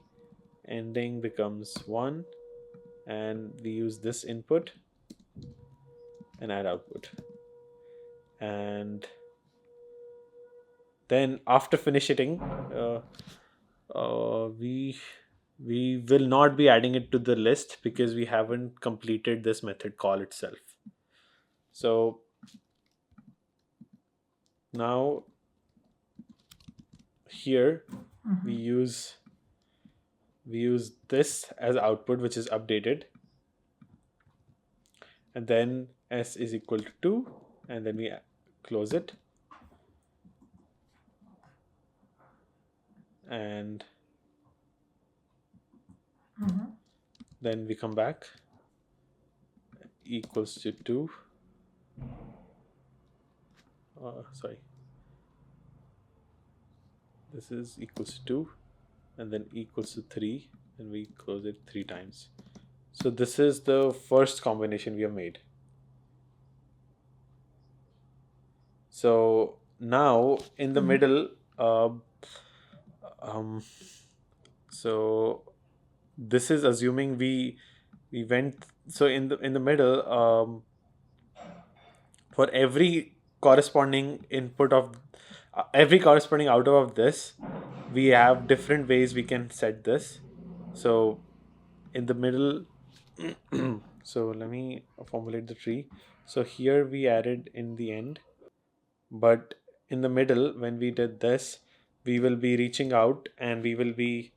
ending becomes 1, and we use this input and add output. And then after finishing, We will not be adding it to the list because we haven't completed this method call itself. So now here we use this as output, which is updated, and then s is equal to 2, and then we close it, and then we come back, equals to 2. Sorry, this is equals to 2, and then equals to 3, and we close it 3 times. So this is the first combination we have made. So now in the middle, so this is assuming we went, so in the middle, for every corresponding input of every corresponding output of this, we have different ways we can set this. So in the middle, so let me formulate the tree. So here we added in the end, but in the middle, when we did this, we will be reaching out, and we will be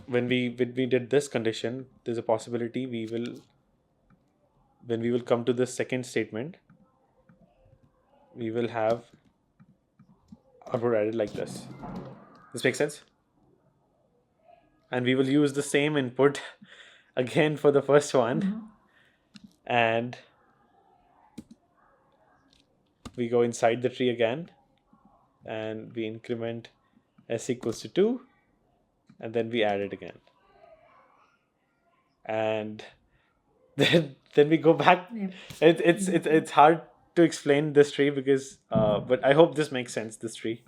when we did this condition, there's a possibility we will, when we will come to the second statement, we will have output added like this. This makes sense? And we will use the same input again for the first one, and we go inside the tree again, and we increment s equals to 2, and then we add it again, and then we go back. It's hard to explain this tree because but I hope this makes sense, this tree.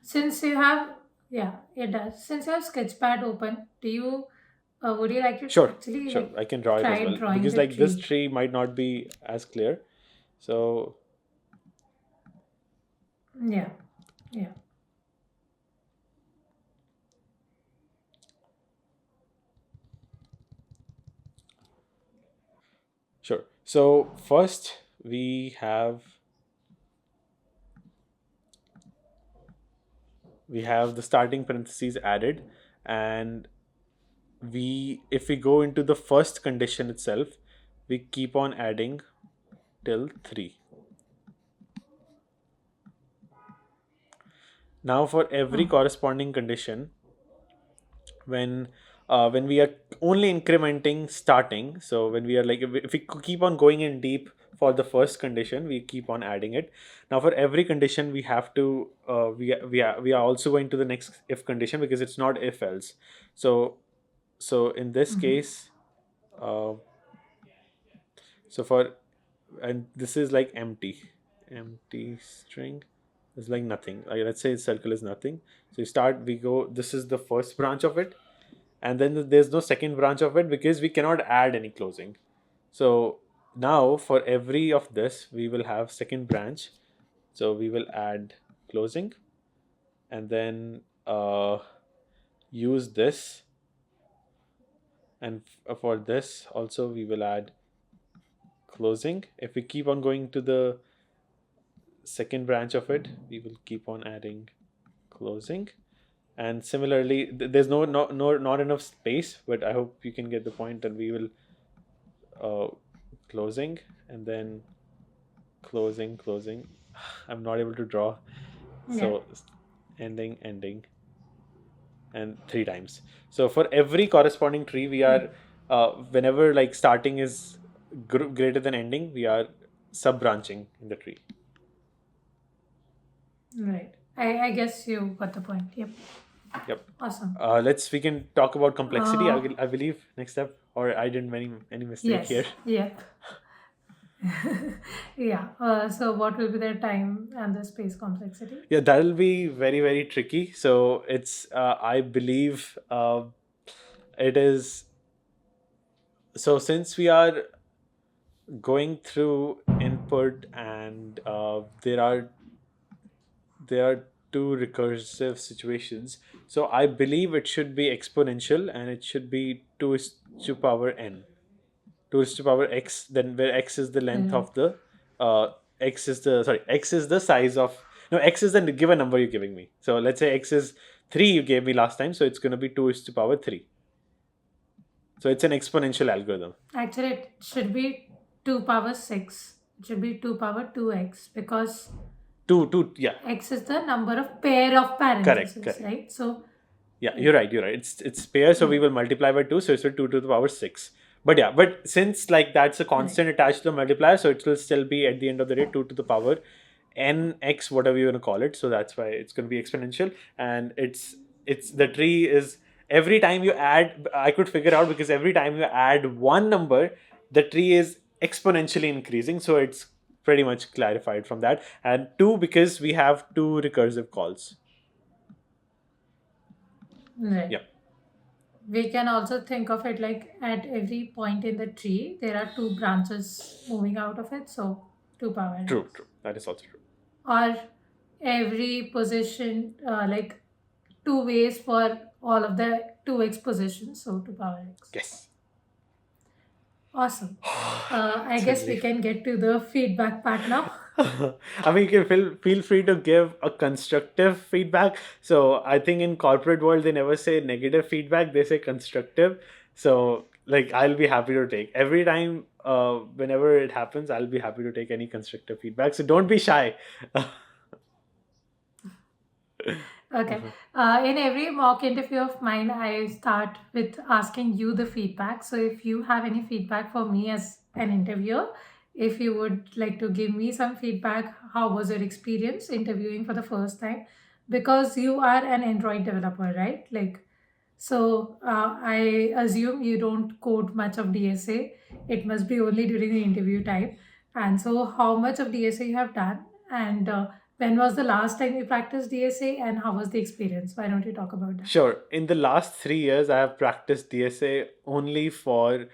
Since you have, yeah, it does. Since you have Sketchpad open, would you like to Sure, actually sure, I can draw it try as well, drawing because the like this tree? tree might not be as clear. So Yeah, yeah. sure. So first we have the starting parentheses added, and if we go into the first condition itself, we keep on adding till 3. Now for every corresponding condition, when we are only incrementing starting, so when we are like, if we keep on going in deep for the first condition, we keep on adding it. Now for every condition, we have to we are also going to the next if condition, because it's not if else. So in this case, uh, so for, and this is like empty string is like nothing, like let's say circle is nothing. So we go, this is the first branch of it, and then there's no second branch of it because we cannot add any closing. So now for every of this, we will have second branch, so we will add closing, and then use this, and for this also we will add closing. If we keep on going to the second branch of it, we will keep on adding closing, and similarly there's not enough space, but I hope you can get the point, and we will closing, and then closing. I'm not able to draw. So ending, and 3 times. So for every corresponding tree, we are whenever like starting is greater than ending, we are sub branching in the tree. Right. I guess you got the point. Yep. Yep. Awesome. We can talk about complexity. Uh, I believe next step, or I didn't make any mistake Yes. here. Yep. Yeah. So what will be the time and the space complexity? Yeah, that'll be very, very tricky. So it's I believe it is. So since we are going through input, and there are two recursive situations. So I believe it should be exponential, and it should be 2 is to power n. 2 is to power x, then where x is the length of the x is the size of, no, x is the given number you're giving me. So let's say x is 3 you gave me last time, so it's going to be 2 is to power 3. So it's an exponential algorithm. Actually, it should be 2 power 6. It should be 2 power 2x because 2, yeah. x is the number of pair of parentheses, Correct. right? So Yeah, you're right. It's pair, so we will multiply by 2, so it's 2 to the power 6. But yeah, but since like that's a constant attached to the multiplier, so it will still be at the end of the day 2 to the power nx, whatever you want to call it. So that's why it's going to be exponential, and it's the tree is every time you add. I could figure out because every time you add one number, the tree is exponentially increasing. So it's pretty much clarified from that. And 2 because we have 2 recursive calls. right. Yeah. We can also think of it like at every point in the tree, there are 2 branches moving out of it. So 2 power n. True. That is also true. Or every position, like 2 ways for all of the 2x positions. So 2 power x. Yes. Awesome. I guess we can get to the feedback part now. I mean, you can feel free to give a constructive feedback. So I think in corporate world, they never say negative feedback. They say constructive. So like, I'll be happy to take every time, whenever it happens, I'll be happy to take any constructive feedback. So don't be shy. Okay. In every mock interview of mine, I start with asking you the feedback. So if you have any feedback for me as an interviewer, if you would like to give me some feedback, how was your experience interviewing for the first time? Because you are an Android developer, right? Like, so I assume you don't code much of DSA. It must be only during the interview time. And so, how much of DSA you have done? And when was the last time you practiced DSA and how was the experience? Why don't you talk about that? Sure. In the last 3 years, I have practiced DSA only for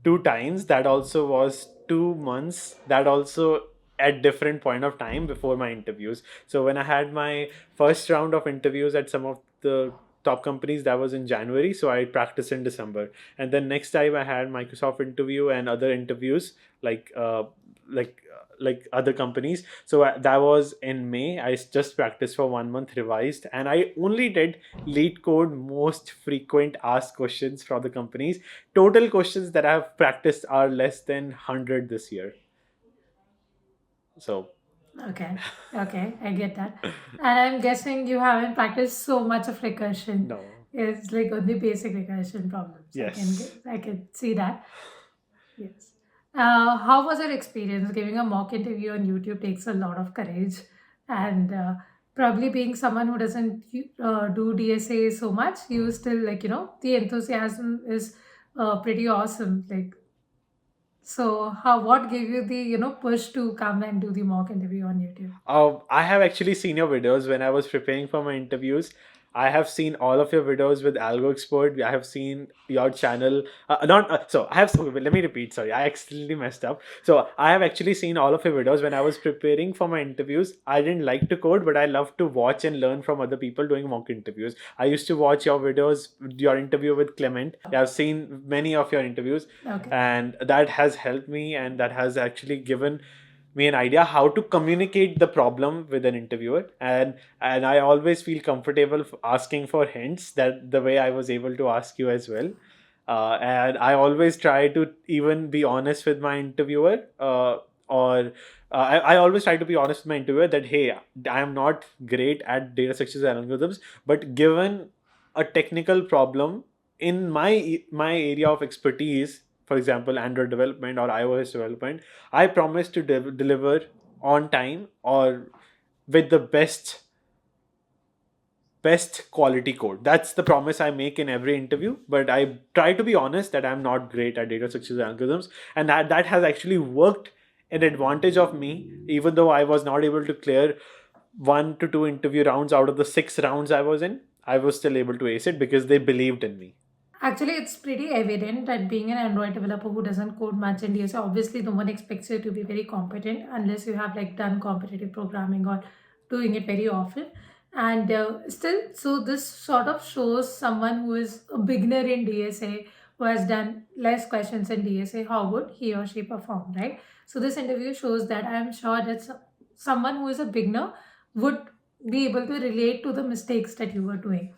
2 times. That also was 2 months. That also at different point of time before my interviews. So when I had my first round of interviews at some of the top companies, that was in January. So I practiced in December. And then next time I had Microsoft interview and other interviews like other companies. So that was in May. I just practiced for 1 month, revised, and I only did lead code most frequent asked questions from the companies. Total questions that I have practiced are less than 100 this year. So Okay, I get that. And I'm guessing you haven't practiced so much of recursion. no. It's like only basic recursion problems. Yes. I can see that. Yes. How was your experience? Giving a mock interview on YouTube takes a lot of courage, and probably being someone who doesn't do DSA so much, you still the enthusiasm is pretty awesome. Like, so what gave you the push to come and do the mock interview on YouTube? I have actually seen your videos when I was preparing for my interviews. I have seen all of your videos with Algo Expert. I have seen your channel. So I have. Let me repeat. Sorry, I accidentally messed up. So I have actually seen all of your videos when I was preparing for my interviews. I didn't like to code, but I love to watch and learn from other people doing mock interviews. I used to watch your videos, your interview with Clement. I've seen many of your interviews, Okay. and that has helped me, and that has actually given me an idea how to communicate the problem with an interviewer, and I always feel comfortable asking for hints, that the way I was able to ask you as well. And I always try to even be honest with my interviewer, I always try to be honest with my interviewer that, hey, I am not great at data structures and algorithms, but given a technical problem in my area of expertise, for example, Android development or iOS development, I promise to deliver on time or with the best quality code. That's the promise I make in every interview. But I try to be honest that I'm not great at data structures and algorithms, and that has actually worked an advantage of me, even though I was not able to clear 1 to 2 interview rounds out of the 6 rounds I was in. I was still able to ace it because they believed in me. Actually, it's pretty evident that being an Android developer who doesn't code much in DSA, obviously no one expects you to be very competent unless you have like done competitive programming or doing it very often. And still, so this sort of shows someone who is a beginner in DSA, who has done less questions in DSA, how would he or she perform, right? So this interview shows that I am sure that someone who is a beginner would be able to relate to the mistakes that you were doing.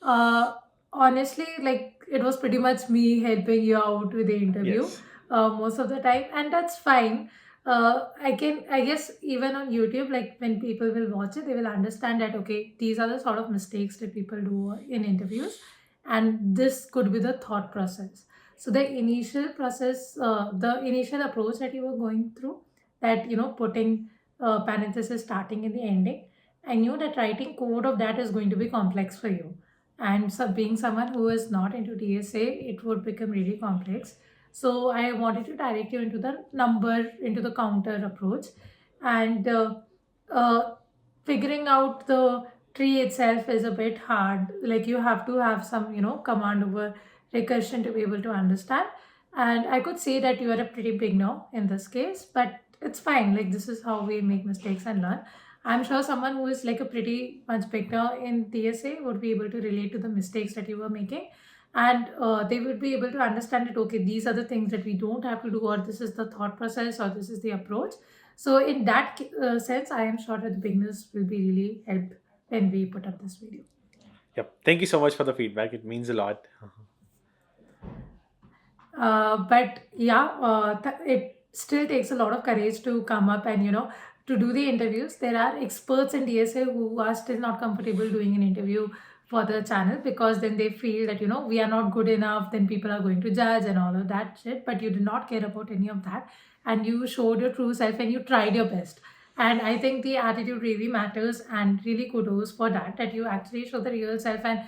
uh, Honestly, like, it was pretty much me helping you out with the interview Yes. most of the time, and that's fine. I guess even on YouTube, like, when people will watch it, they will understand that, okay, these are the sort of mistakes that people do in interviews, and this could be the thought process. So the initial process, the initial approach that you were going through, that, putting parenthesis starting in the ending, I knew that writing code of that is going to be complex for you. And so, being someone who is not into DSA, it would become really complex. So I wanted to direct you into the number, into the counter approach, and uh, figuring out the tree itself is a bit hard. Like, you have to have some, command over recursion to be able to understand. And I could say that you are a pretty big no in this case, but it's fine. Like, this is how we make mistakes and learn. I'm sure someone who is like a pretty much beginner in DSA would be able to relate to the mistakes that you were making, and they would be able to understand it. Okay, these are the things that we don't have to do, or this is the thought process, or this is the approach. So in that sense, I am sure that the beginners will be really helped when we put up this video. Yep. Thank you so much for the feedback. It means a lot. But yeah, it still takes a lot of courage to come up and, to do the interviews. There are experts in DSA who are still not comfortable doing an interview for the channel, because then they feel that, we are not good enough, then people are going to judge and all of that shit. But you did not care about any of that, and you showed your true self and you tried your best. And I think the attitude really matters, and really kudos for that, that you actually show the real self, and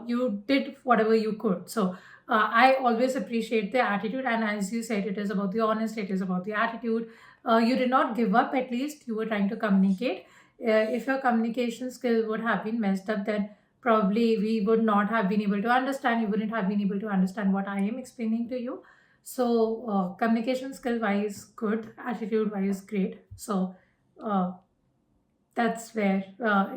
you did whatever you could. So I always appreciate the attitude, and as you said, it is about the honest, it is about the attitude. You did not give up, at least you were trying to communicate. If your communication skill would have been messed up, then probably we would not have been able to understand. You wouldn't have been able to understand what I am explaining to you. So, communication skill wise, good, attitude wise, great. So, uh, that's where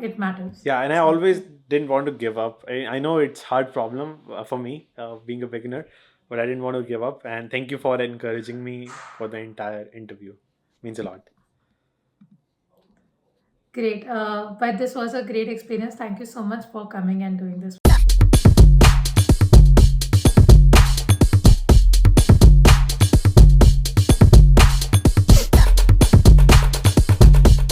it matters. Yeah, and I So, always didn't want to give up. I know it's hard problem for me being a beginner, but I didn't want to give up. And thank you for encouraging me for the entire interview. Means a lot. great. But this was a great experience. Thank you so much for coming and doing this.